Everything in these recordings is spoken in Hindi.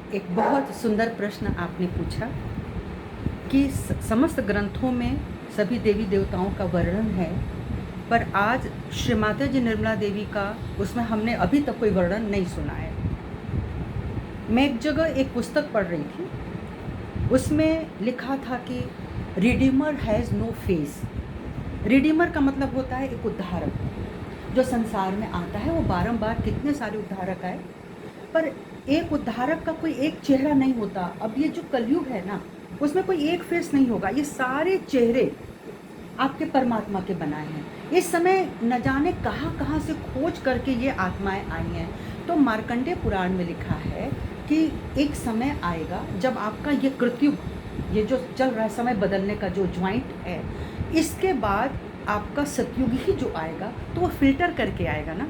एक बहुत सुंदर प्रश्न आपने पूछा कि समस्त ग्रंथों में सभी देवी देवताओं का वर्णन है, पर आज श्री माता जी निर्मला देवी का उसमें हमने अभी तक कोई वर्णन नहीं सुना है। मैं एक जगह एक पुस्तक पढ़ रही थी, उसमें लिखा था कि redeemer has no face. Redeemer का मतलब होता है एक उद्धारक जो संसार में आता है। वो बारंबार कितने सारे उद्धारक आए, पर एक उद्धारक का कोई एक चेहरा नहीं होता। अब ये जो कलयुग है ना, उसमें कोई एक फेस नहीं होगा। ये सारे चेहरे आपके परमात्मा के बनाए हैं। इस समय न जाने कहाँ से खोज करके ये आत्माएं आई हैं। तो मार्कंडेय पुराण में लिखा है कि एक समय आएगा जब आपका ये कृतयुग, ये जो चल रहा है समय बदलने का जो ज्वाइंट है, इसके बाद आपका सतयुग ही जो आएगा, तो वो फिल्टर करके आएगा ना।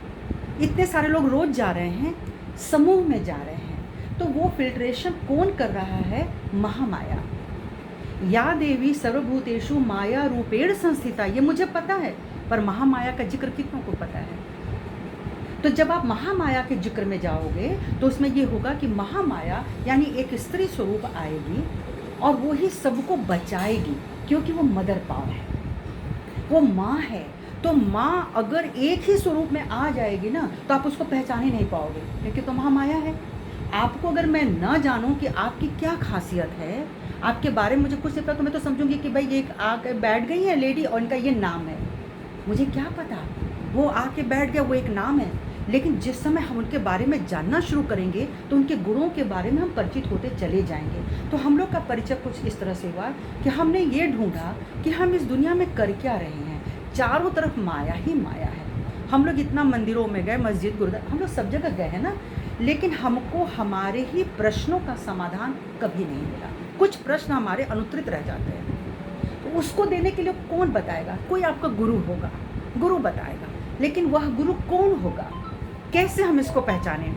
इतने सारे लोग रोज जा रहे हैं, समूह में जा रहे हैं, तो वो फिल्ट्रेशन कौन कर रहा है? महामाया। या देवी सर्वभूतेषु माया रूपेण संस्थिता, ये मुझे पता है, पर महामाया का जिक्र कितनों को पता है? तो जब आप महामाया के जिक्र में जाओगे तो उसमें ये होगा कि महामाया यानी एक स्त्री स्वरूप आएगी और वो ही सबको बचाएगी, क्योंकि वो मदर पावर है, वो माँ है। तो माँ अगर एक ही स्वरूप में आ जाएगी ना, तो आप उसको पहचान ही नहीं पाओगे, क्योंकि तो महामाया है। आपको अगर मैं न जानूं कि आपकी क्या खासियत है, आपके बारे में मुझे कुछ नहीं पता, तो मैं तो समझूंगी कि भाई ये आके बैठ गई है लेडी और इनका ये नाम है। मुझे क्या पता, वो आके बैठ गया, वो एक नाम है। लेकिन जिस समय हम उनके बारे में जानना शुरू करेंगे तो उनके गुणों के बारे में हम परिचित होते चले जाएंगे। तो हम लोग का परिचय कुछ इस तरह से हुआ कि हमने ये ढूंढा कि हम इस दुनिया में कर क्या रहे हैं। चारों तरफ माया ही माया है। हम लोग इतना मंदिरों में गए, मस्जिद, गुरुद्वारा, हम लोग सब जगह गए हैं ना, लेकिन हमको हमारे ही प्रश्नों का समाधान कभी नहीं मिला। कुछ प्रश्न हमारे अनुत्तरित रह जाते हैं, तो उसको देने के लिए कौन बताएगा? कोई आपका गुरु होगा, गुरु बताएगा, लेकिन वह गुरु कौन होगा? कैसे हम इसको पहचानें?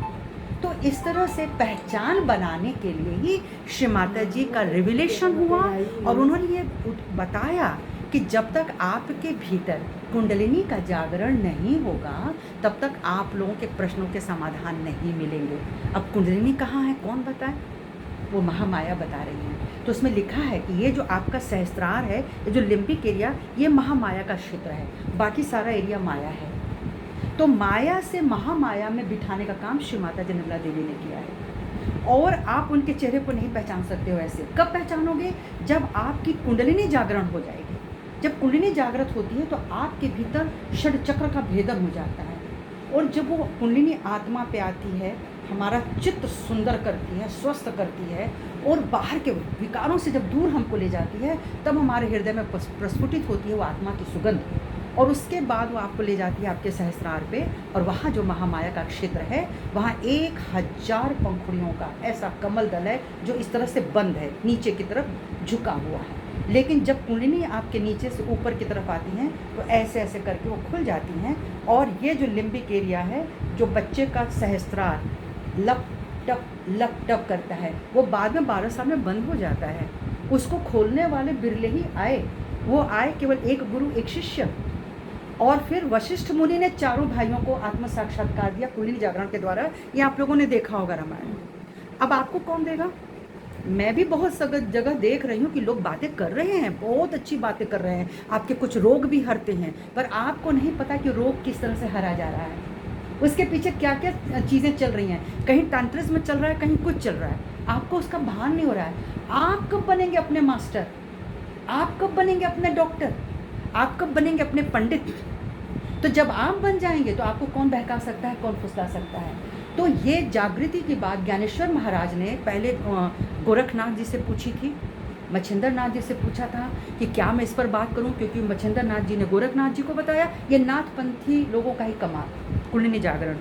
तो इस तरह से पहचान बनाने के लिए ही श्री माता जी का रिविलेशन हुआ और उन्होंने ये बताया कि जब तक आपके भीतर कुंडलिनी का जागरण नहीं होगा, तब तक आप लोगों के प्रश्नों के समाधान नहीं मिलेंगे। अब कुंडलिनी कहाँ है, कौन बताए? वो महामाया बता रही है। तो उसमें लिखा है कि ये जो आपका सहस्त्रार है, ये जो लिम्बिक एरिया, ये महामाया का क्षेत्र है, बाकी सारा एरिया माया है। तो माया से महामाया में बिठाने का काम श्री माता जी निर्मला देवी ने किया है। और आप उनके चेहरे को नहीं पहचान सकते हो ऐसे। कब पहचानोगे? जब आपकी कुंडलिनी जागरण हो जाएगी। जब कुंडलिनी जागृत होती है तो आपके भीतर षड चक्र का भेदन हो जाता है, और जब वो कुंडलिनी आत्मा पे आती है, हमारा चित्त सुंदर करती है, स्वस्थ करती है, और बाहर के विकारों से जब दूर हमको ले जाती है, तब हमारे हृदय में प्रस्फुटित होती है वो आत्मा की सुगंध। और उसके बाद वो आपको ले जाती है आपके सहस्त्रार पे, और वहाँ जो महामाया का क्षेत्र है, वहाँ 1000 पंखुड़ियों का ऐसा कमल दल है जो इस तरह से बंद है, नीचे की तरफ झुका हुआ है। लेकिन जब कुंडलिनी आपके नीचे से ऊपर की तरफ आती हैं तो ऐसे ऐसे करके वो खुल जाती हैं, और ये जो लिम्बिक एरिया है, जो बच्चे का सहस्त्रार लप टप करता है, वो बाद में 12 साल में बंद हो जाता है। उसको खोलने वाले बिरले ही आए। वो आए केवल एक गुरु, एक शिष्य, और फिर वशिष्ठ मुनि ने चारों भाइयों को आत्म साक्षात्कार दिया कुंडलिनी जागरण के द्वारा। ये आप लोगों ने देखा होगा रामायण। अब आपको कौन देगा? मैं भी बहुत जगह देख रही हूँ कि लोग बातें कर रहे हैं, बहुत अच्छी बातें कर रहे हैं, आपके कुछ रोग भी हरते हैं, पर आपको नहीं पता कि रोग किस तरह से हरा जा रहा है, उसके पीछे क्या क्या चीज़ें चल रही हैं। कहीं तंत्रिज्म में चल रहा है, कहीं कुछ चल रहा है, आपको उसका भान नहीं हो रहा है। आप कब बनेंगे अपने मास्टर? आप कब बनेंगे अपने डॉक्टर? आप कब बनेंगे अपने पंडित? तो जब आप बन जाएंगे तो आपको कौन बहका सकता है, कौन फुसला सकता है? तो ये जागृति की बात ज्ञानेश्वर महाराज ने पहले गोरखनाथ जी से पूछी थी, मच्छिंद्र नाथ जी से पूछा था कि क्या मैं इस पर बात करूं, क्योंकि मच्छिंद्र नाथ जी ने गोरखनाथ जी को बताया ये नाथपंथी लोगों का ही कमाल, कुंडलिनी जागरण।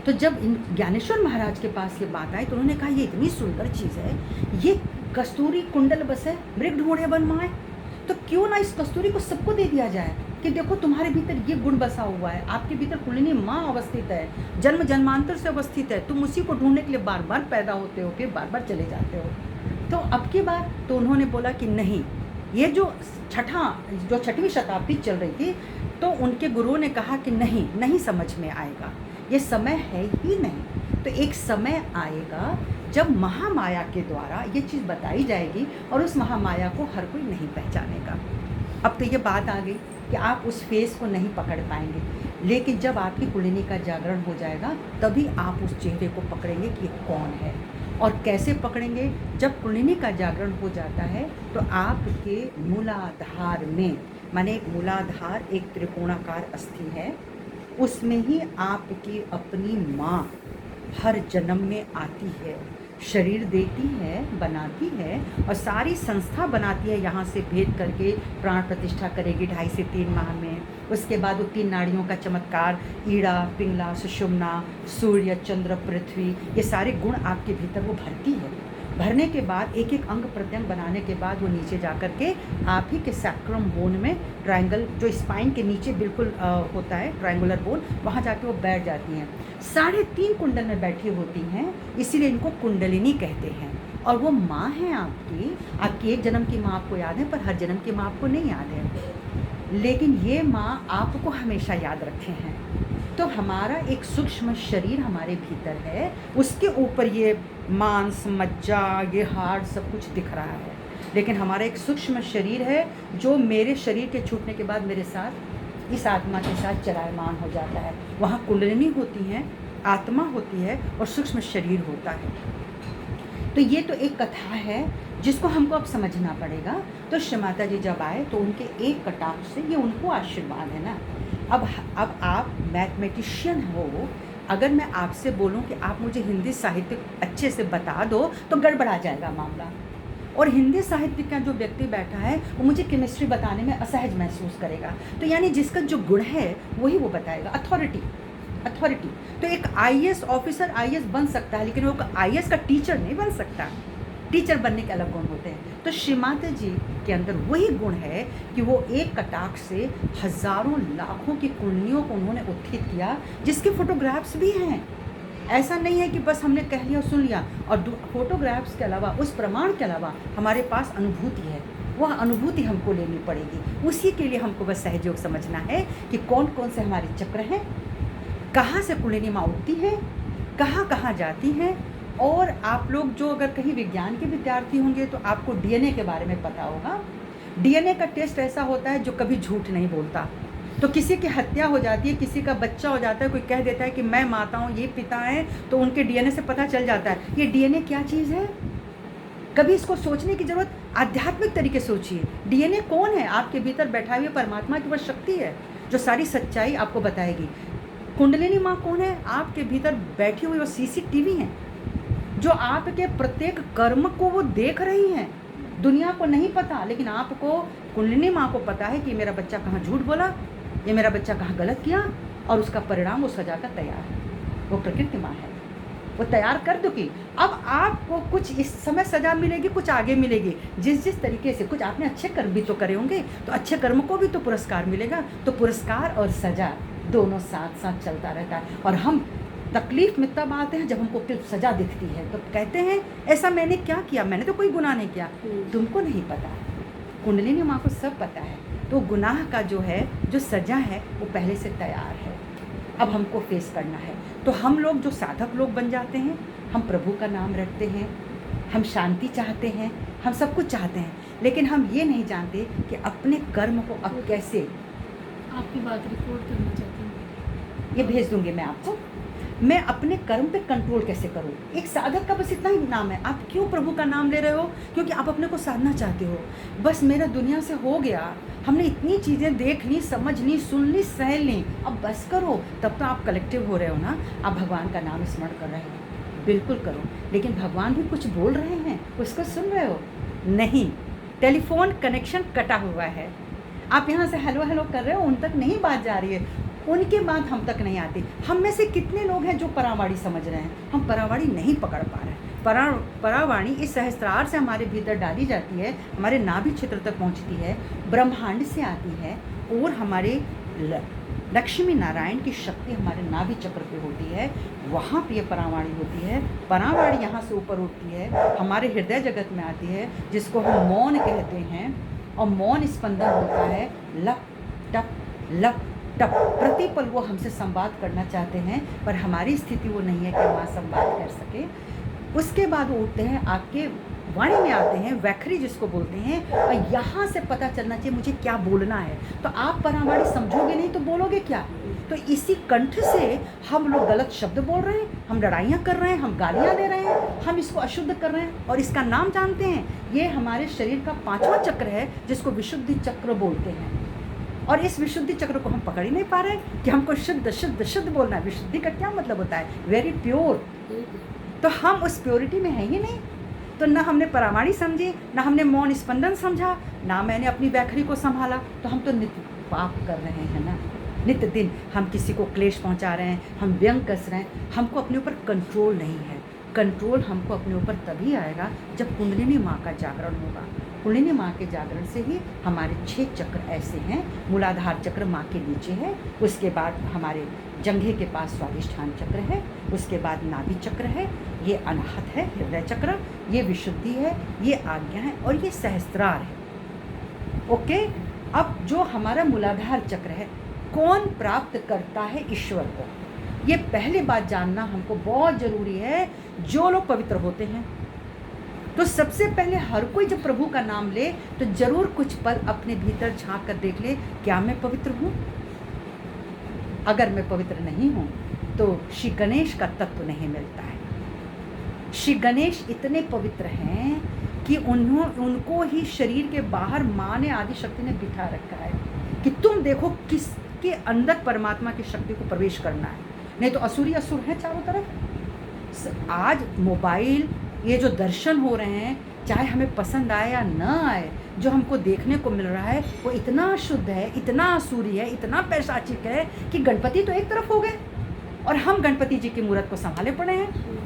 तो जब ज्ञानेश्वर महाराज के पास ये बात आई तो उन्होंने कहा ये इतनी सुंदर चीज़ है, ये कस्तूरी कुंडल बस है, मृग ढूंढे बन माए, तो क्यों ना इस कस्तूरी को सबको दे दिया जाए कि देखो तुम्हारे भीतर ये गुण बसा हुआ है, आपके भीतर कुंडलिनी माँ अवस्थित है, जन्म जन्मांतर से अवस्थित है, तुम उसी को ढूंढने के लिए बार बार पैदा होते हो, फिर बार बार चले जाते हो। तो अब की बार तो उन्होंने बोला कि नहीं, ये जो छठवीं शताब्दी चल रही थी, तो उनके गुरुओं ने कहा कि नहीं समझ में आएगा, ये समय है ही नहीं। तो एक समय आएगा जब महामाया के द्वारा ये चीज़ बताई जाएगी और उस महामाया को हर कोई नहीं पहचानेगा। अब तो ये बात आ गई कि आप उस फेस को नहीं पकड़ पाएंगे, लेकिन जब आपकी कुंडलिनी का जागरण हो जाएगा तभी आप उस चेहरे को पकड़ेंगे कि कौन है। और कैसे पकड़ेंगे? जब कुंडलिनी का जागरण हो जाता है तो आपके मूलाधार में, माने मूलाधार एक त्रिकोणाकार अस्थि है, उसमें ही आपकी अपनी माँ हर जन्म में आती है, शरीर देती है, बनाती है और सारी संस्था बनाती है। यहाँ से भेद करके प्राण प्रतिष्ठा करेगी 2.5 से 3 माह में। उसके बाद वो 3 नाड़ियों का चमत्कार, ईड़ा, पिंगला, सुषुम्ना, सूर्य, चंद्र, पृथ्वी, ये सारे गुण आपके भीतर वो भरती है। भरने के बाद एक एक अंग प्रत्यंग बनाने के बाद वो नीचे जा कर के आप ही के सैक्रम बोन में, ट्रायंगल जो स्पाइन के नीचे बिल्कुल होता है ट्रायंगुलर बोन, वहाँ जाके वो बैठ जाती हैं। 3.5 कुंडल में बैठी होती हैं, इसीलिए इनको कुंडलिनी कहते हैं। और वो माँ है आपकी एक जन्म की माँ आपको याद है, पर हर जन्म की माँ आपको नहीं याद है, लेकिन ये माँ आपको हमेशा याद रखे हैं। तो हमारा एक सूक्ष्म शरीर हमारे भीतर है, उसके ऊपर ये मांस, मज्जा, ये हार्ट सब कुछ दिख रहा है, लेकिन हमारा एक सूक्ष्म शरीर है जो मेरे शरीर के छूटने के बाद मेरे साथ, इस आत्मा के साथ चलायमान हो जाता है। वहाँ कुंडलिनी होती है, आत्मा होती है और सूक्ष्म शरीर होता है। तो ये तो एक कथा है जिसको हमको अब समझना पड़ेगा। तो श्री माता जी जब आए तो उनके एक कटाक्ष से, ये उनको आशीर्वाद है ना। अब आप मैथमेटिशियन हो, अगर मैं आपसे बोलूं कि आप मुझे हिंदी साहित्य अच्छे से बता दो तो गड़बड़ा जाएगा मामला। और हिंदी साहित्य का जो व्यक्ति बैठा है वो मुझे केमिस्ट्री बताने में असहज महसूस करेगा। तो यानी जिसका जो गुण है वही वो बताएगा। अथॉरिटी। तो एक आईएएस ऑफिसर आईएएस बन सकता है, लेकिन वो आईएएस का टीचर नहीं बन सकता। टीचर बनने के अलग गुण होते हैं। तो श्री माता जी के अंदर वही गुण है कि वो एक कटाक्ष से हजारों लाखों की कुंडलियों को उन्होंने उत्थित किया, जिसके फोटोग्राफ्स भी हैं। ऐसा नहीं है कि बस हमने कह लिया सुन लिया। और फोटोग्राफ्स के अलावा, उस प्रमाण के अलावा हमारे पास अनुभूति है, वह अनुभूति हमको लेनी पड़ेगी। उसी के लिए हमको बस सहयोग समझना है कि कौन कौन से हमारे चक्र हैं, कहाँ से कुंडलिनी माँ उठती है, कहाँ कहाँ जाती हैं। और आप लोग जो अगर कहीं विज्ञान के विद्यार्थी होंगे तो आपको डीएनए के बारे में पता होगा। डीएनए का टेस्ट ऐसा होता है जो कभी झूठ नहीं बोलता। तो किसी की हत्या हो जाती है, किसी का बच्चा हो जाता है, कोई कह देता है कि मैं माता हूँ, ये पिता है, तो उनके डीएनए से पता चल जाता है। ये डीएनए क्या चीज़ है? कभी इसको सोचने की ज़रूरत, आध्यात्मिक तरीके से सोचिए। डीएनए कौन है? आपके भीतर बैठा हुए परमात्मा की वह शक्ति है जो सारी सच्चाई आपको बताएगी। कुंडलिनी माँ कौन है? आपके भीतर बैठी हुई वो सीसीटीवी हैं जो आपके प्रत्येक कर्म को वो देख रही हैं। दुनिया को नहीं पता, लेकिन आपको, कुंडलिनी माँ को पता है कि मेरा बच्चा कहाँ झूठ बोला, ये मेरा बच्चा कहाँ गलत किया, और उसका परिणाम वो सजा कर तैयार है। वो प्रकृति माँ है, वो तैयार कर दूँगी। अब आपको कुछ इस समय सजा मिलेगी, कुछ आगे मिलेगी। जिस तरीके से, कुछ आपने अच्छे कर्म भी तो करे होंगे, तो अच्छे कर्म को भी तो पुरस्कार मिलेगा। तो पुरस्कार और सजा दोनों साथ साथ चलता रहता है। और हम तकलीफ में तब आते हैं जब हमको सजा दिखती है, तो कहते हैं ऐसा मैंने क्या किया, मैंने तो कोई गुनाह नहीं किया। तुमको नहीं पता, कुंडलिनी माँ को सब पता है। तो गुनाह का जो है, जो सजा है, वो पहले से तैयार है। अब हमको फेस करना है। तो हम लोग जो साधक लोग बन जाते हैं, हम प्रभु का नाम रखते हैं, हम शांति चाहते हैं, हम सब कुछ चाहते हैं, लेकिन हम ये नहीं जानते कि अपने कर्म को अब कैसे। आपकी बात रिकॉर्ड करना चाहती हूँ, ये भेज दूंगी मैं आपको। मैं अपने कर्म पे कंट्रोल कैसे करूँ? एक साधक का बस इतना ही नाम है। आप क्यों प्रभु का नाम ले रहे हो? क्योंकि आप अपने को साधना चाहते हो। बस मेरा दुनिया से हो गया, हमने इतनी चीज़ें देख ली, समझ ली, सुन ली, सह ली, अब बस करो। तब तो आप कलेक्टिव हो रहे हो ना, आप भगवान का नाम स्मरण कर रहे हो, बिल्कुल करो। लेकिन भगवान भी कुछ बोल रहे हैं, उसको सुन रहे हो? नहीं, टेलीफोन कनेक्शन कटा हुआ है। आप यहाँ से हेलो हेलो कर रहे हो, उन तक नहीं बात जा रही है, उनकी बात हम तक नहीं आती। हम में से कितने लोग हैं जो परावाणी समझ रहे हैं? हम परावाणी नहीं पकड़ पा रहे हैं। परावाणी इस सहस्त्रार से हमारे भीतर डाली जाती है, हमारे नाभि क्षेत्र तक पहुंचती है, ब्रह्मांड से आती है, और हमारे लक्ष्मी नारायण की शक्ति हमारे नाभि चक्र पे होती है, वहाँ पे ये परावाणी होती है। परावाणी यहाँ से ऊपर उठती है, हमारे हृदय जगत में आती है, जिसको हम मौन कहते हैं। और मौन स्पंदन होता है लप टप लप प्रतिपल वो हमसे संवाद करना चाहते हैं, पर हमारी स्थिति वो नहीं है कि माँ संवाद कर सके। उसके बाद वो उठते हैं, आपके वाणी में आते हैं, वैखरी जिसको बोलते हैं, और यहाँ से पता चलना चाहिए मुझे क्या बोलना है। तो आप परावाणी समझोगे नहीं तो बोलोगे क्या? तो इसी कंठ से हम लोग गलत शब्द बोल रहे हैं, हम लड़ाइयाँ कर रहे हैं, हम गालियाँ दे रहे हैं, हम इसको अशुद्ध कर रहे हैं, और इसका नाम जानते हैं? ये हमारे शरीर का 5वां चक्र है, जिसको विशुद्धि चक्र बोलते हैं। और इस विशुद्धि चक्र को हम पकड़ ही नहीं पा रहे कि हमको शुद्ध शुद्ध शुद्ध बोलना है। विशुद्धि का क्या मतलब होता है? Very pure. तो हम उस प्योरिटी में हैं ही नहीं। तो ना हमने परावाणी समझी, ना हमने मौन स्पंदन समझा, ना मैंने अपनी वैखरी को संभाला। तो हम तो नित्य पाप कर रहे हैं ना। नित्य दिन हम किसी को क्लेश पहुंचा रहे हैं, हम व्यंग कस रहे हैं। हमको अपने ऊपर कंट्रोल नहीं है। कंट्रोल हमको अपने ऊपर तभी आएगा जब कुंडलिनी माँ का जागरण होगा। कुंडलिनी माँ के जागरण से ही हमारे 6 चक्र ऐसे हैं। मूलाधार चक्र माँ के नीचे है, उसके बाद हमारे जंघे के पास स्वादिष्ठान चक्र है, उसके बाद नाभि चक्र है, ये अनाहत है, हृदय चक्र, ये विशुद्धि है, ये आज्ञा है, और ये सहस्त्रार है। ओके, अब जो हमारा मूलाधार चक्र है, कौन प्राप्त करता है ईश्वर को? ये पहली बात जानना हमको बहुत ज़रूरी है। जो लोग पवित्र होते हैं, तो सबसे पहले हर कोई जब प्रभु का नाम ले तो जरूर कुछ पल अपने भीतर झांक कर देख ले, क्या मैं पवित्र हूँ? अगर मैं पवित्र नहीं हूँ तो श्री गणेश का तत्व नहीं मिलता है। श्री गणेश इतने पवित्र हैं कि उनको ही शरीर के बाहर माँ ने आदि शक्ति ने बिठा रखा है कि तुम देखो किसके अंदर परमात्मा की शक्ति को प्रवेश करना है। नहीं तो असुरी असुर हैं चारों तरफ। आज मोबाइल, ये जो दर्शन हो रहे हैं, चाहे हमें पसंद आए या न आए, जो हमको देखने को मिल रहा है वो इतना अशुद्ध है, इतना असुरी है, इतना पैशाचिक है कि गणपति तो एक तरफ हो गए और हम गणपति जी की मूर्त को संभाले पड़े हैं।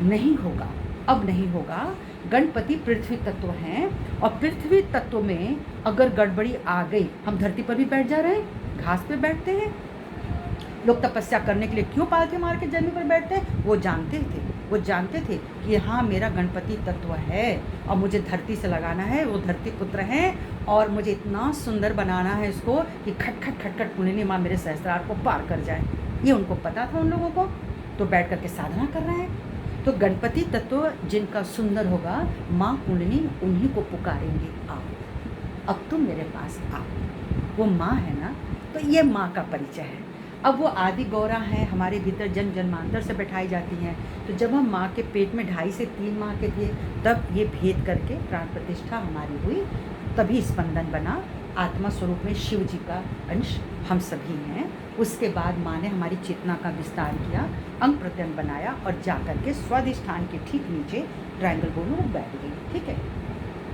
नहीं होगा, अब नहीं होगा। गणपति पृथ्वी तत्व हैं, और पृथ्वी तत्व में अगर गड़बड़ी आ गई, हम धरती पर भी बैठ जा रहे हैं, घास पे बैठते हैं। लोग तपस्या करने के लिए क्यों पालथी मार के जमीन पर बैठते हैं? वो जानते थे कि हाँ मेरा गणपति तत्व है और मुझे धरती से लगाना है, वो धरती पुत्र हैं, और मुझे इतना सुंदर बनाना है इसको कि खट खट खट खट कुंडलिनी माँ मेरे सहस्त्रार को पार कर जाए। ये उनको पता था उन लोगों को, तो बैठ करके साधना कर रहे हैं। तो गणपति तत्व जिनका सुंदर होगा, माँ कुंडलिनी उन्हीं को पुकारेंगे, आओ अब तुम मेरे पास आओ। वो माँ है ना, तो ये माँ का परिचय है। अब वो आदि गौरा हैं, हमारे भीतर जन्म जन्मांतर से बैठाई जाती हैं। तो जब हम माँ के पेट में 2.5 से 3 माह के थे, तब ये भेद करके प्राण प्रतिष्ठा हमारी हुई, तभी स्पंदन बना। आत्मा स्वरूप में शिव जी का अंश हम सभी हैं। उसके बाद माँ ने हमारी चेतना का विस्तार किया, अंग प्रत्यंग बनाया, और जा कर के स्वादिष्ठान के ठीक नीचे ट्रायंगल बोलो वो बैठ गई। ठीक है,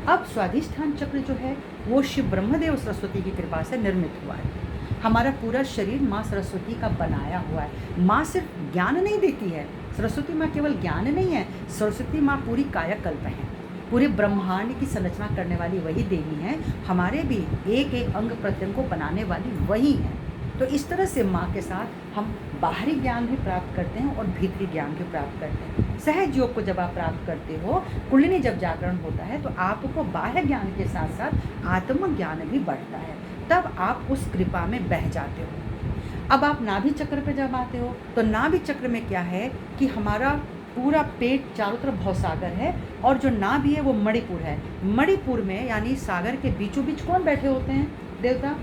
अब स्वादिष्ठान चक्र जो है वो शिव ब्रह्मदेव सरस्वती की कृपा से निर्मित हुआ है। हमारा पूरा शरीर माँ सरस्वती का बनाया हुआ है। माँ सिर्फ ज्ञान नहीं देती है, सरस्वती माँ केवल ज्ञान नहीं है, सरस्वती माँ पूरी कायाकल्प है। पूरे ब्रह्मांड की संरचना करने वाली वही देवी हैं। हमारे भी एक एक अंग प्रत्यंग को बनाने वाली वही हैं। तो इस तरह से माँ के साथ हम बाहरी ज्ञान भी प्राप्त करते हैं और भीतरी ज्ञान भी प्राप्त करते हैं। सहज योग को जब आप प्राप्त करते हो, कुंडलिनी जब जागरण होता है, तो आपको बाह्य ज्ञान के साथ साथ आत्म ज्ञान भी बढ़ता है। तब आप उस कृपा में बह जाते हो। अब आप नाभि चक्र पे जब आते हो, तो नाभि चक्र में क्या है कि हमारा पूरा पेट चारों तरफ भवसागर है, और जो नाभि है वो मणिपुर है। मणिपुर में यानी सागर के बीचों बीच कौन बैठे होते हैं? देवता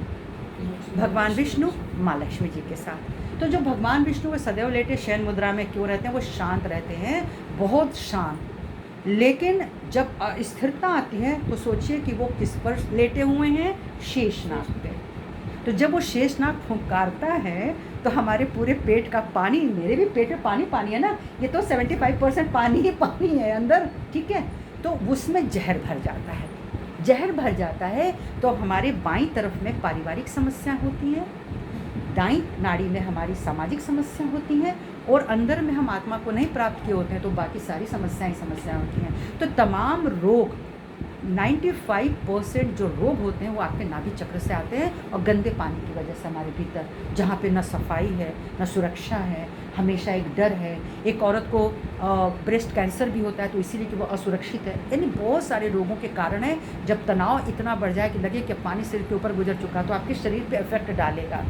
भगवान विष्णु, माँ लक्ष्मी जी के साथ। तो जो भगवान विष्णु वो सदैव लेटे शयन मुद्रा में क्यों रहते हैं? वो शांत रहते हैं, बहुत शांत। लेकिन जब स्थिरता आती है तो सोचिए कि वो किस पर लेटे हुए हैं? शेषनाग पे। तो जब वो शेषनाग फुंकारता है तो हमारे पूरे पेट का पानी, मेरे भी पेट में पानी पानी है ना, ये तो 75% पानी ही पानी है अंदर। ठीक है, तो उसमें जहर भर जाता है। जहर भर जाता है तो हमारे बाईं तरफ में पारिवारिक समस्या होती है, दाईं नाड़ी में हमारी सामाजिक समस्या होती हैं, और अंदर में हम आत्मा को नहीं प्राप्त किए होते हैं तो बाकी सारी समस्याएं होती हैं। तो तमाम रोग 95% जो रोग होते हैं वो आपके नाभि चक्र से आते हैं और गंदे पानी की वजह से हमारे भीतर, जहाँ पे न सफाई है न सुरक्षा है, हमेशा एक डर है। एक औरत को ब्रेस्ट कैंसर भी होता है तो इसीलिए कि वो असुरक्षित है। यानी बहुत सारे रोगों के कारण है। जब तनाव इतना बढ़ जाए कि लगे कि पानी सिर के ऊपर गुजर चुका तो आपके शरीर पे इफेक्ट डालेगा।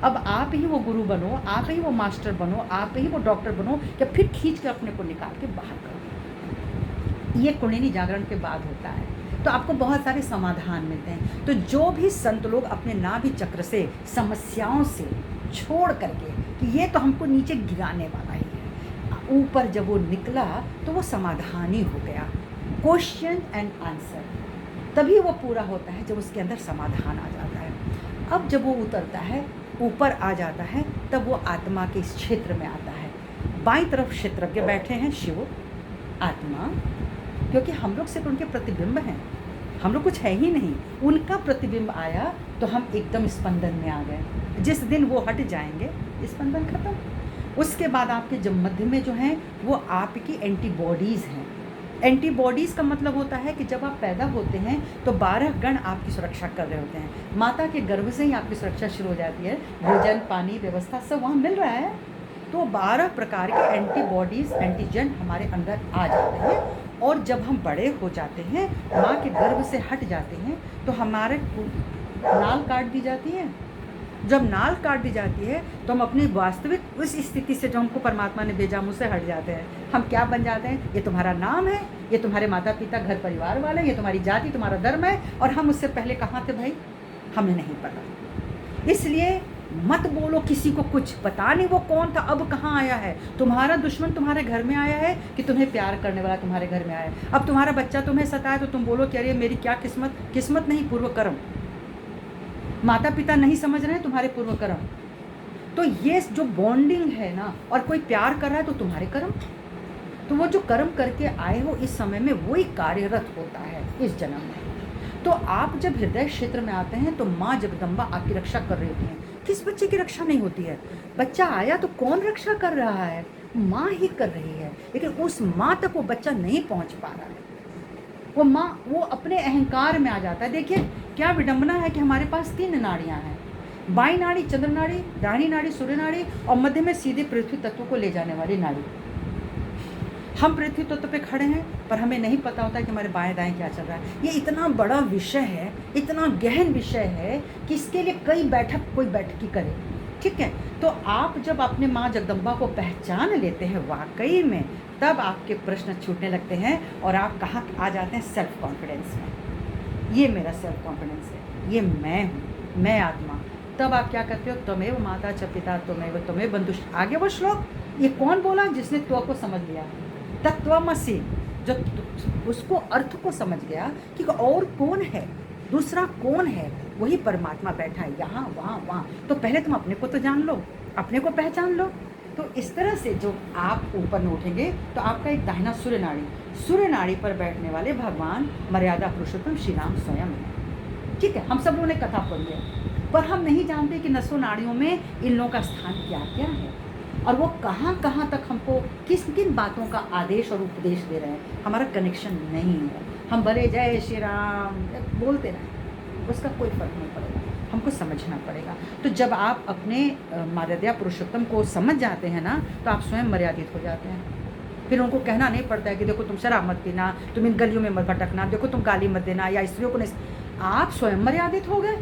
अब आप ही वो गुरु बनो, आप ही वो मास्टर बनो, आप ही वो डॉक्टर बनो कि फिर खींच के अपने को निकाल के बाहर करो। ये कुंडलिनी जागरण के बाद होता है तो आपको बहुत सारे समाधान मिलते हैं। तो जो भी संत लोग अपने नाभि चक्र से समस्याओं से छोड़ करके कि ये तो हमको नीचे गिराने वाला ही है, ऊपर जब वो निकला तो वो समाधान ही हो गया। क्वेश्चन एंड आंसर तभी वो पूरा होता है जब उसके अंदर समाधान आ जाता है। अब जब वो उतरता है, ऊपर आ जाता है, तब वो आत्मा के इस क्षेत्र में आता है। बाईं तरफ क्षेत्रज्ञ बैठे हैं, शिव आत्मा, क्योंकि हम लोग सिर्फ उनके प्रतिबिंब हैं, हम लोग कुछ है ही नहीं। उनका प्रतिबिंब आया तो हम एकदम स्पंदन में आ गए। जिस दिन वो हट जाएंगे स्पंदन खत्म। उसके बाद आपके जब मध्य में जो हैं वो आपकी एंटीबॉडीज़ हैं। एंटीबॉडीज़ का मतलब होता है कि जब आप पैदा होते हैं तो 12 गण आपकी सुरक्षा कर रहे होते हैं। माता के गर्भ से ही आपकी सुरक्षा शुरू हो जाती है। भोजन, पानी, व्यवस्था सब वहाँ मिल रहा है। तो 12 प्रकार के एंटीबॉडीज़, एंटीजन हमारे अंदर आ जाते हैं। और जब हम बड़े हो जाते हैं, माँ के गर्भ से हट जाते हैं, तो हमारे नाल काट दी जाती है। जब नाल काट दी जाती है तो हम अपनी वास्तविक उस स्थिति से जो हमको परमात्मा ने भेजा मुझसे हट जाते हैं। हम क्या बन जाते हैं? ये तुम्हारा नाम है, ये तुम्हारे माता पिता घर परिवार वाले, ये तुम्हारी जाति, तुम्हारा धर्म है। और हम उससे पहले कहाँ थे भाई? हमें नहीं पता। इसलिए मत बोलो किसी को कुछ, पता नहीं वो कौन था, अब कहाँ आया है। तुम्हारा दुश्मन तुम्हारे घर में आया है कि तुम्हें प्यार करने वाला तुम्हारे घर में आया है। अब तुम्हारा बच्चा तुम्हें सताए तो तुम बोलो कि अरे मेरी क्या किस्मत। किस्मत नहीं, पूर्व कर्म। माता पिता नहीं समझ रहे हैं, तुम्हारे पूर्व कर्म। तो ये जो बॉन्डिंग है ना, और कोई प्यार कर रहा है तो तुम्हारे कर्म। तो वो जो कर्म करके आए हो इस समय में वही कार्यरत होता है इस जन्म में। तो आप जब हृदय क्षेत्र में आते हैं तो माँ जगदम्बा आपकी रक्षा कर रही होती हैं। किस बच्चे की रक्षा नहीं होती है? बच्चा आया तो कौन रक्षा कर रहा है? माँ ही कर रही है। लेकिन उस माँ तक वो बच्चा नहीं पहुँच पा रहा है। वो माँ वो अपने अहंकार में आ जाता है। देखिए क्या विडंबना है कि हमारे पास 3 नाड़ियाँ हैं। बाईं नाड़ी चंद्र नाड़ी, दाहिनी नाड़ी सूर्य नाड़ी, और मध्य में सीधे पृथ्वी तत्व को ले जाने वाली नाड़ी। हम पृथ्वी तत्व पे खड़े हैं पर हमें नहीं पता होता कि हमारे बाएं दाएं क्या चल रहा है। ये इतना बड़ा विषय है, इतना गहन विषय है कि इसके लिए कोई बैठकी करे। ठीक है, तो आप जब अपने माँ जगदम्बा को पहचान लेते हैं वाकई में, तब आपके प्रश्न छूटने लगते हैं और आप कहाँ आ जाते हैं? सेल्फ कॉन्फिडेंस में। ये मेरा सेल्फ कॉन्फिडेंस है, ये मैं हूँ, मैं आत्मा। तब आप क्या करते हो? त्वमेव माता च पिता त्वमेव बंधुश्च। आगे वो श्लोक ये कौन बोला? जिसने त्व को समझ लिया, तत्वमसि, जो उसको अर्थ को समझ गया कि और कौन है, दूसरा कौन है, वही परमात्मा बैठा है यहाँ वहाँ वहाँ। तो पहले तुम अपने को तो जान लो, अपने को पहचान लो। तो इस तरह से जो आप ऊपर में उठेंगे तो आपका एक दाहिना सूर्य नाड़ी पर बैठने वाले भगवान मर्यादा पुरुषोत्तम श्री राम स्वयं है। ठीक है, हम सब लोगों ने कथा पढ़ी है, पर हम नहीं जानते कि नसों नाड़ियों में इन लोगों का स्थान क्या क्या है और वो कहाँ कहाँ तक हमको किस किन बातों का आदेश और उपदेश दे रहे हैं। हमारा कनेक्शन नहीं है। हम भले जय श्री राम बोलते रहें, उसका कोई फर्क नहीं पड़ेगा, हमको समझना पड़ेगा। तो जब आप अपने मर्यादा पुरुषोत्तम को समझ जाते हैं ना, तो आप स्वयं मर्यादित हो जाते हैं। फिर उनको कहना नहीं पड़ता है कि देखो तुम शराब मत पीना, तुम इन गलियों में मत भटकना, देखो तुम गाली मत देना, या स्त्रियों को नहीं। आप स्वयं मर्यादित हो गए।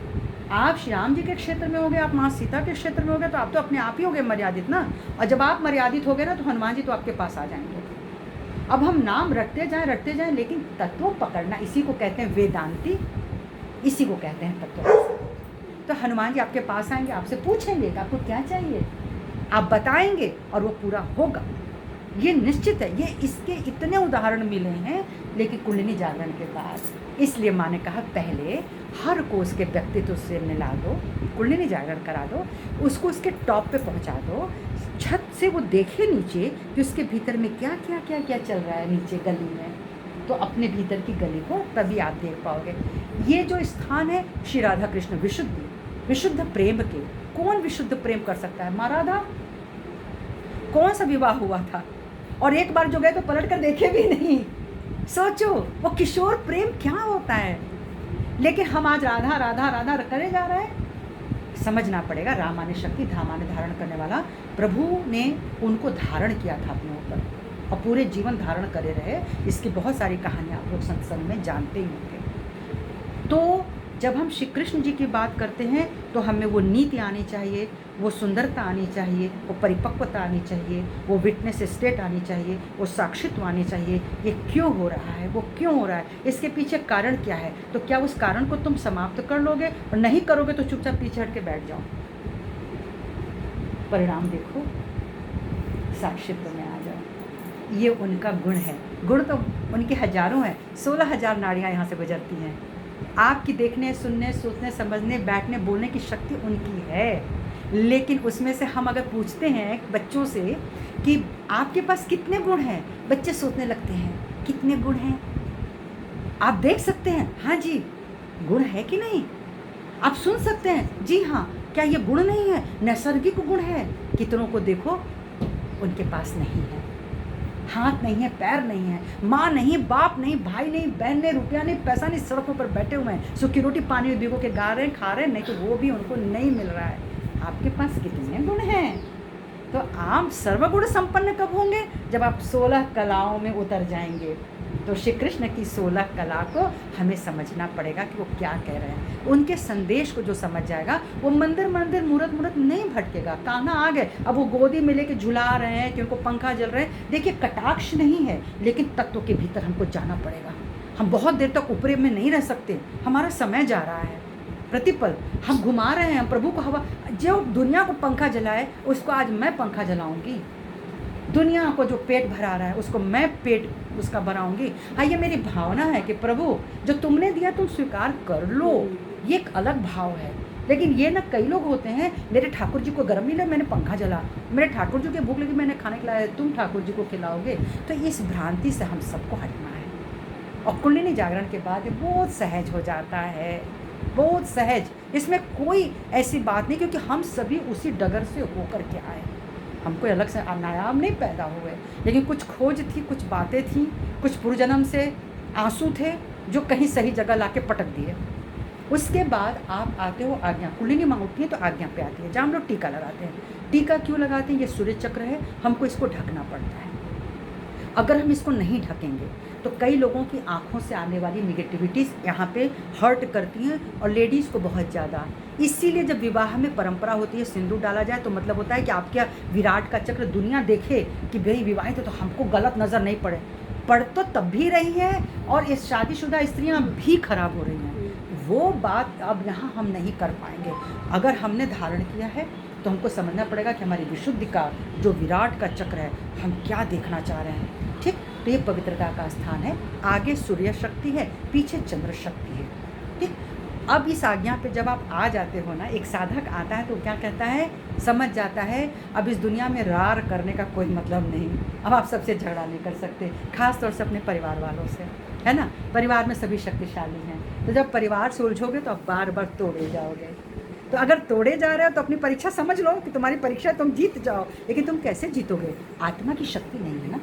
आप श्री राम जी के क्षेत्र में हो गए, आप माँ सीता के क्षेत्र में हो गए, तो आप तो अपने आप ही हो गए मर्यादित ना। और जब आप मर्यादित हो गए ना, तो हनुमान जी तो आपके पास आ जाएंगे। अब हम नाम रटते जाएं, लेकिन तत्व पकड़ना, इसी को कहते हैं वेदांती, इसी को कहते हैं तत्व। तो हनुमान जी आपके पास आएंगे, आपसे पूछेंगे कि आपको क्या चाहिए, आप बताएंगे और वो पूरा होगा। ये निश्चित है। ये इसके इतने उदाहरण मिले हैं, लेकिन कुंडलिनी जागरण के बाद, इसलिए माँ ने कहा पहले हर को उसके व्यक्तित्व से मिला दो, कुंडलिनी जागरण करा दो, उसको उसके टॉप पे पहुंचा दो, छत से वो देखे नीचे कि उसके भीतर में क्या क्या क्या क्या चल रहा है नीचे गली में। तो अपने भीतर की गली को तभी आप देख पाओगे। ये जो स्थान है श्री राधा कृष्ण विशुद्ध प्रेम के। कौन विशुद्ध प्रेम कर सकता है? माँ राधा। कौन सा विवाह हुआ था और एक बार जो गए तो पलट कर देखे भी नहीं, सोचो वो किशोर प्रेम क्या होता है। लेकिन हम आज राधा राधा राधा करे जा रहे हैं। समझना पड़ेगा, रामा ने शक्ति, धामा ने धारण करने वाला। प्रभु ने उनको धारण किया था अपने ऊपर और पूरे जीवन धारण करे रहे। इसकी बहुत सारी कहानियाँ आप लोग सत्संग में जानते ही होंगे। तो जब हम श्री कृष्ण जी की बात करते हैं तो हमें वो नीति आनी चाहिए, वो सुंदरता आनी चाहिए, वो परिपक्वता आनी चाहिए, वो विटनेस स्टेट आनी चाहिए, वो साक्षित्व आनी चाहिए। ये क्यों हो रहा है, वो क्यों हो रहा है, इसके पीछे कारण क्या है। तो क्या उस कारण को तुम समाप्त कर लोगे, और नहीं करोगे तो चुपचाप पीछे हट के बैठ जाओ। परिणाम देखो, साक्षित्व में आ जाओ। ये उनका गुण है। गुण तो उनके हजारों हैं, 16,000 नाड़ियाँ यहाँ से गुजरती हैं। आपकी देखने, सुनने, सोचने, समझने, बैठने, बोलने की शक्ति उनकी है। लेकिन उसमें से हम अगर पूछते हैं बच्चों से कि आपके पास कितने गुण हैं, बच्चे सोचने लगते हैं कितने गुण हैं। आप देख सकते हैं, हाँ जी गुण है कि नहीं। आप सुन सकते हैं, जी हाँ, क्या ये गुण नहीं है, नैसर्गिक गुण है। कितनों को देखो उनके पास नहीं है, हाथ नहीं है, पैर नहीं है, माँ नहीं, बाप नहीं, भाई नहीं, बहन नहीं, रुपया नहीं, पैसा नहीं, सड़कों पर बैठे हुए हैं, सूखी रोटी पानी में भिगो के गा रहे हैं, खा रहे हैं, नहीं तो वो भी उनको नहीं मिल रहा है। आपके पास कितने गुण हैं। तो आप सर्वगुण संपन्न कब होंगे, जब आप 16 कलाओं में उतर जाएंगे। तो श्री कृष्ण की 16 कला को हमें समझना पड़ेगा कि वो क्या कह रहे हैं। उनके संदेश को जो समझ जाएगा वो मंदिर मंदिर मूर्त मूर्त नहीं भटकेगा। कान्हा आ गए, अब वो गोदी में लेके झुला रहे हैं कि उनको पंखा जल रहे हैं। देखिए कटाक्ष नहीं है, लेकिन तत्व के भीतर हमको जाना पड़ेगा। हम बहुत देर तक ऊपरे में नहीं रह सकते, हमारा समय जा रहा है। प्रतिपल हम घुमा रहे हैं प्रभु को हवा। जो दुनिया को पंखा जलाए उसको आज मैं पंखा जलाऊंगी। दुनिया को जो पेट भरा रहा है उसको मैं पेट उसका भराऊंगी। हाँ, ये मेरी भावना है कि प्रभु जो तुमने दिया तुम स्वीकार कर लो। ये एक अलग भाव है। लेकिन ये ना कई लोग होते हैं, मेरे ठाकुर जी को गर्म नहीं लगा मैंने पंखा जला, मेरे ठाकुर जी की भूख लगी मैंने खाने खिलाया, तुम ठाकुर जी को खिलाओगे। तो इस भ्रांति से हम सबको हटना है। और कुंडलिनी जागरण के बाद ये बहुत सहज हो जाता है, बहुत सहज। इसमें कोई ऐसी बात नहीं, क्योंकि हम सभी उसी डगर से होकर के आए। हम कोई अलग से नायाब नहीं पैदा हुए, लेकिन कुछ खोज थी, कुछ बातें थी, कुछ पूर्वजन्म से आंसू थे जो कहीं सही जगह लाके पटक दिए। उसके बाद आप आते हो आज्ञा। कुंडलिनी माँ उठती है तो आज्ञा पे आती है, जहाँ हम लोग टीका लगाते हैं। टीका क्यों लगाते हैं, ये सूर्य चक्र है, हमको इसको ढकना पड़ता है। अगर हम इसको नहीं ढकेंगे तो कई लोगों की आंखों से आने वाली निगेटिविटीज़ यहाँ पे हर्ट करती हैं, और लेडीज़ को बहुत ज़्यादा। इसीलिए जब विवाह में परंपरा होती है सिंदूर डाला जाए तो मतलब होता है कि आपका विराट का चक्र दुनिया देखे कि भाई विवाहित है तो हमको गलत नज़र नहीं पड़े। पढ़ तो तब भी रही है, और इस शादीशुदा स्त्रियाँ भी खराब हो रही हैं। वो बात अब यहाँ हम नहीं कर पाएंगे। अगर हमने धारण किया है तो हमको समझना पड़ेगा कि हमारी विशुद्धि का जो विराट का चक्र है, हम क्या देखना चाह रहे हैं। ठीक, तो ये पवित्रता का स्थान है। आगे सूर्य शक्ति है, पीछे चंद्र शक्ति है। ठीक, अब इस आज्ञा पे जब आप आ जाते हो ना, एक साधक आता है तो क्या कहता है, समझ जाता है अब इस दुनिया में रार करने का कोई मतलब नहीं। अब आप सबसे झगड़ा नहीं कर सकते, खास तौर से अपने परिवार वालों से, है ना। परिवार में सभी शक्तिशाली हैं, तो जब परिवार से उलझोगे तो आप बार बार तोड़े जाओगे। तो अगर तोड़े जा रहे हो तो अपनी परीक्षा समझ लो कि तुम्हारी परीक्षा तुम जीत जाओ, लेकिन तुम कैसे जीतोगे। आत्मा की शक्ति नहीं है ना,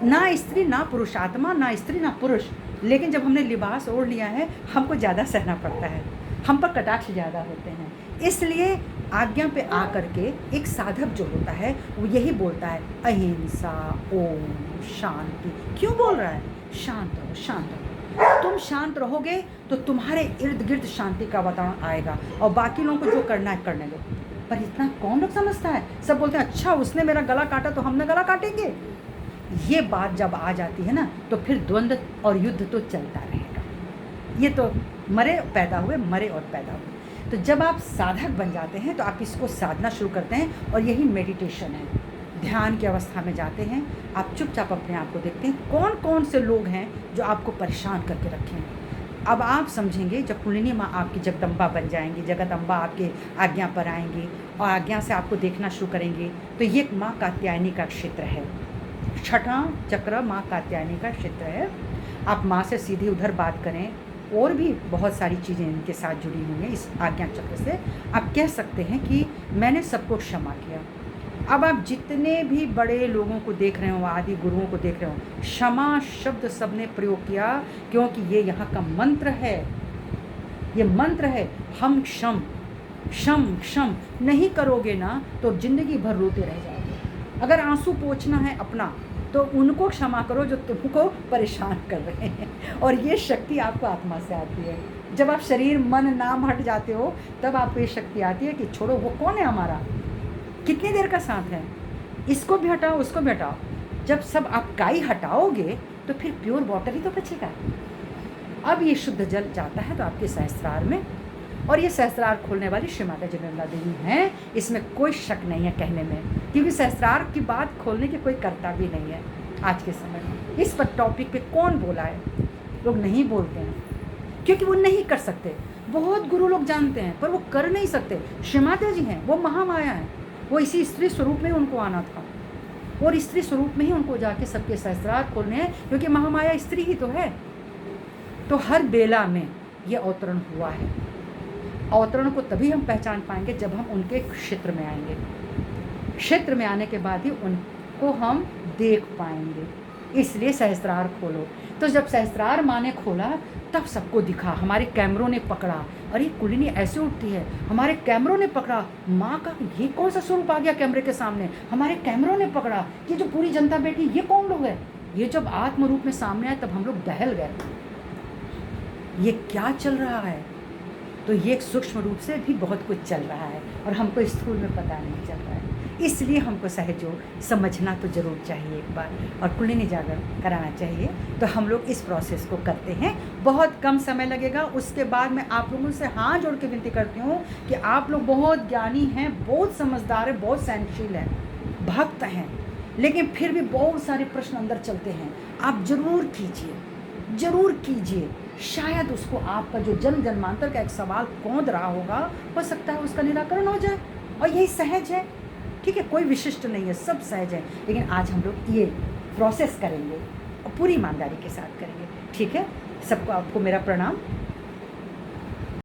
ना स्त्री ना पुरुष, आत्मा ना स्त्री ना पुरुष। लेकिन जब हमने लिबास ओढ़ लिया है हमको ज़्यादा सहना पड़ता है, हम पर कटाक्ष ज़्यादा होते हैं। इसलिए आज्ञा पे आकर के एक साधक जो होता है वो यही बोलता है, अहिंसा, ओम शांति। क्यों बोल रहा है, शांत रहो, शांत रहो। तुम शांत रहोगे तो तुम्हारे इर्द गिर्द शांति का वातावरण आएगा, और बाकी लोगों को जो करना है करने दो। पर इतना कौन लोग समझता है, सब बोलते हैं अच्छा उसने मेरा गला काटा तो हमने गला काटेंगे। ये बात जब आ जाती है ना तो फिर द्वंद्व और युद्ध तो चलता रहेगा। ये तो मरे पैदा हुए, मरे और पैदा हुए। तो जब आप साधक बन जाते हैं तो आप इसको साधना शुरू करते हैं, और यही मेडिटेशन है। ध्यान की अवस्था में जाते हैं, आप चुपचाप अपने आप को देखते हैं कौन कौन से लोग हैं जो आपको परेशान करके रखे हैं। अब आप समझेंगे जब कुंडलिनी माँ आपकी जगदम्बा बन जाएंगी, जगदम्बा आपके आज्ञा पर आएंगी और आज्ञा से आपको देखना शुरू करेंगे, तो ये माँ कात्यायनी का क्षेत्र है। छठा चक्र माँ कात्यायनी का क्षेत्र है। आप माँ से सीधी उधर बात करें, और भी बहुत सारी चीज़ें इनके साथ जुड़ी हुई हैं। इस आज्ञा चक्र से आप कह सकते हैं कि मैंने सबको क्षमा किया, अब आप जितने भी बड़े लोगों को देख रहे हो, आदि गुरुओं को देख रहे हो, क्षमा शब्द सबने प्रयोग किया, क्योंकि ये यहाँ का मंत्र है। ये मंत्र है, हम क्षम क्षम क्षम नहीं करोगे ना तो जिंदगी भर रोते रह जाओगे। अगर आंसू पोंछना है अपना तो उनको क्षमा करो जो तुमको परेशान कर रहे हैं, और ये शक्ति आपको आत्मा से आती है। जब आप शरीर मन नाम हट जाते हो तब आपको ये शक्ति आती है कि छोड़ो, वो कौन है हमारा, कितनी देर का साथ है, इसको भी हटाओ उसको भी हटाओ। जब सब आप काई हटाओगे तो फिर प्योर वाटर ही तो बचेगा। अब ये शुद्ध जल जाता है तो आपके सहस्त्रार में, और ये सहस्त्रार खोलने वाली श्री माता जी निर्मला देवी हैं, इसमें कोई शक नहीं है कहने में, क्योंकि सहस्त्रार की बात खोलने की कोई कर्ता भी नहीं है आज के समय में। इस पर टॉपिक पे कौन बोला है, लोग नहीं बोलते हैं क्योंकि वो नहीं कर सकते। बहुत गुरु लोग जानते हैं पर वो कर नहीं सकते। श्री माता जी हैं, वो महामाया हैं, वो इसी स्त्री स्वरूप में उनको आना था, और स्त्री स्वरूप में ही उनको जाके सबके सहस्त्रार खोलने हैं, क्योंकि महामाया स्त्री ही तो है। तो हर बेला में ये अवतरण हुआ है। अवतरण को तभी हम पहचान पाएंगे जब हम उनके क्षेत्र में आएंगे। क्षेत्र में आने के बाद ही उनको हम देख पाएंगे। इसलिए सहस्त्रार खोलो। तो जब सहस्त्रार माँ ने खोला तब सबको दिखा, हमारे कैमरों ने पकड़ा, अरे कुंडलिनी ऐसे उठती है, हमारे कैमरों ने पकड़ा माँ का ये कौन सा स्वरूप आ गया कैमरे के सामने, हमारे कैमरों ने पकड़ा कि जो पूरी जनता बैठी ये कौन लोग है। ये जब आत्म रूप में सामने आए तब हम लोग दहल गए, ये क्या चल रहा है। तो ये सूक्ष्म रूप से भी बहुत कुछ चल रहा है और हमको स्थूल में पता नहीं चल रहा है। इसलिए हमको सहयोग समझना तो ज़रूर चाहिए एक बार, और कुंडलिनी जागरण कराना चाहिए। तो हम लोग इस प्रोसेस को करते हैं, बहुत कम समय लगेगा। उसके बाद मैं आप लोगों से हाथ जोड़ के विनती करती हूँ कि आप लोग बहुत ज्ञानी हैं, बहुत समझदार हैं, बहुत सहनशील हैं, भक्त हैं, लेकिन फिर भी बहुत सारे प्रश्न अंदर चलते हैं। आप ज़रूर कीजिए, ज़रूर कीजिए। शायद उसको आपका जो जन्म जन्मांतर का एक सवाल कौंध रहा होगा, हो सकता है उसका निराकरण हो जाए। और यही सहज है, ठीक है, कोई विशिष्ट नहीं है, सब सहज है। लेकिन आज हम लोग ये प्रोसेस करेंगे और पूरी ईमानदारी के साथ करेंगे, ठीक है। सबको आपको मेरा प्रणाम।